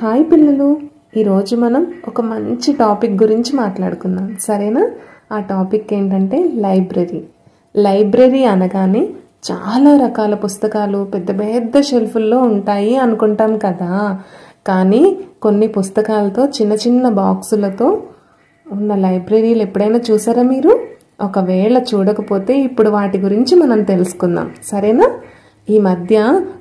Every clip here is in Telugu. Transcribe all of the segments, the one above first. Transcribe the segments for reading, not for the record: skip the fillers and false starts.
హాయ్ పిల్లలు, ఈరోజు మనం ఒక మంచి టాపిక్ గురించి మాట్లాడుకుందాం. సరేనా? ఆ టాపిక్ ఏంటంటే లైబ్రరీ. లైబ్రరీ అనగానే చాలా రకాల పుస్తకాలు పెద్ద పెద్ద షెల్ఫుల్లో ఉంటాయి అనుకుంటాం కదా. కానీ కొన్ని పుస్తకాలతో చిన్న చిన్న బాక్సులతో ఉన్న లైబ్రరీలు ఎప్పుడైనా చూసారా మీరు? ఒకవేళ చూడకపోతే ఇప్పుడు వాటి గురించి మనం తెలుసుకుందాం. సరేనా? ఈ మధ్య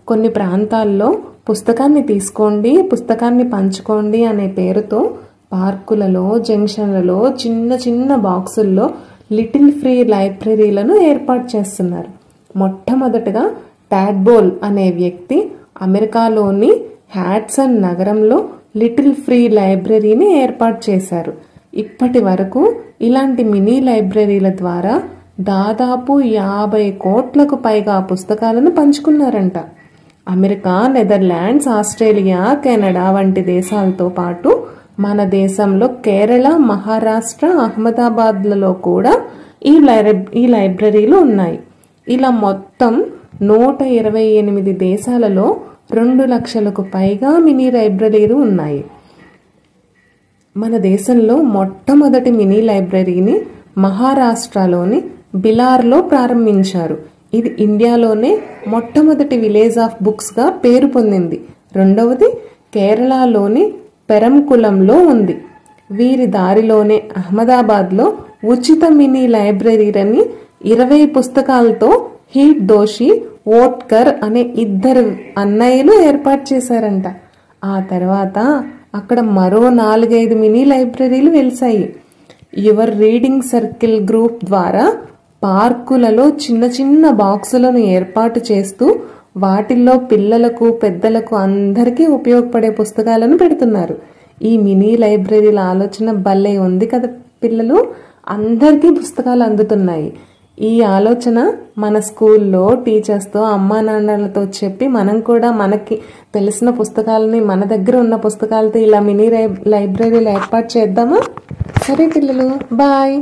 కొన్ని ప్రాంతాల్లో పుస్తకాన్ని తీసుకోండి, పుస్తకాన్ని పంచుకోండి అనే పేరుతో పార్కులలో, జంక్షన్లలో చిన్న చిన్న బాక్సుల్లో లిటిల్ ఫ్రీ లైబ్రరీలను ఏర్పాటు చేస్తున్నారు. మొట్టమొదటగా టాడ్బోల్ అనే వ్యక్తి అమెరికాలోని హ్యాడ్సన్ నగరంలో లిటిల్ ఫ్రీ లైబ్రరీని ఏర్పాటు చేశారు. ఇప్పటి వరకు ఇలాంటి మినీ లైబ్రరీల ద్వారా దాదాపు 50 కోట్లకు పైగా పుస్తకాలను పంచుకున్నారంట. అమెరికా, నెదర్లాండ్స్, ఆస్ట్రేలియా, కెనడా వంటి దేశాలతో పాటు మన దేశంలో కేరళ, మహారాష్ట్ర, అహ్మదాబాద్లలో కూడా ఈ లైబ్రరీలు ఉన్నాయి. ఇలా మొత్తం 128 దేశాలలో 2 లక్షలకు పైగా మినీ లైబ్రరీలు ఉన్నాయి. మన దేశంలో మొట్టమొదటి మినీ లైబ్రరీని మహారాష్ట్రలోని బిలార్లో ప్రారంభించారు. ఇది ఇండియాలోనే మొట్టమొదటి విలేజ్ ఆఫ్ బుక్స్గా పేరు పొందింది. రెండవది కేరళలోని పెరంకులంలో ఉంది. వీరి దారిలోనే అహ్మదాబాద్లో ఉచిత మినీ లైబ్రరీని 20 పుస్తకాలతో హీట్ దోషి, ఓట్కర్ అనే 2 అన్నయ్యలు ఏర్పాటు చేశారంట. ఆ తర్వాత అక్కడ మరో 4-5 మినీ లైబ్రరీలు వెలిశాయి. యువర్ రీడింగ్ సర్కిల్ గ్రూప్ ద్వారా పార్కులలో చిన్న చిన్న బాక్సులను ఏర్పాటు చేస్తూ వాటిల్లో పిల్లలకు, పెద్దలకు అందరికీ ఉపయోగపడే పుస్తకాలను పెడుతున్నారు. ఈ మినీ లైబ్రరీల ఆలోచన భలే ఉంది కదా పిల్లలు. అందరికీ పుస్తకాలు అందుతున్నాయి. ఈ ఆలోచన మన స్కూల్లో టీచర్స్తో, అమ్మా నాన్నలతో చెప్పి మనం కూడా మనకి తెలిసిన పుస్తకాలని, మన దగ్గర ఉన్న పుస్తకాలతో ఇలా మినీ లైబ్రరీలు ఏర్పాటు చేద్దామా? సరే పిల్లలు, బాయ్.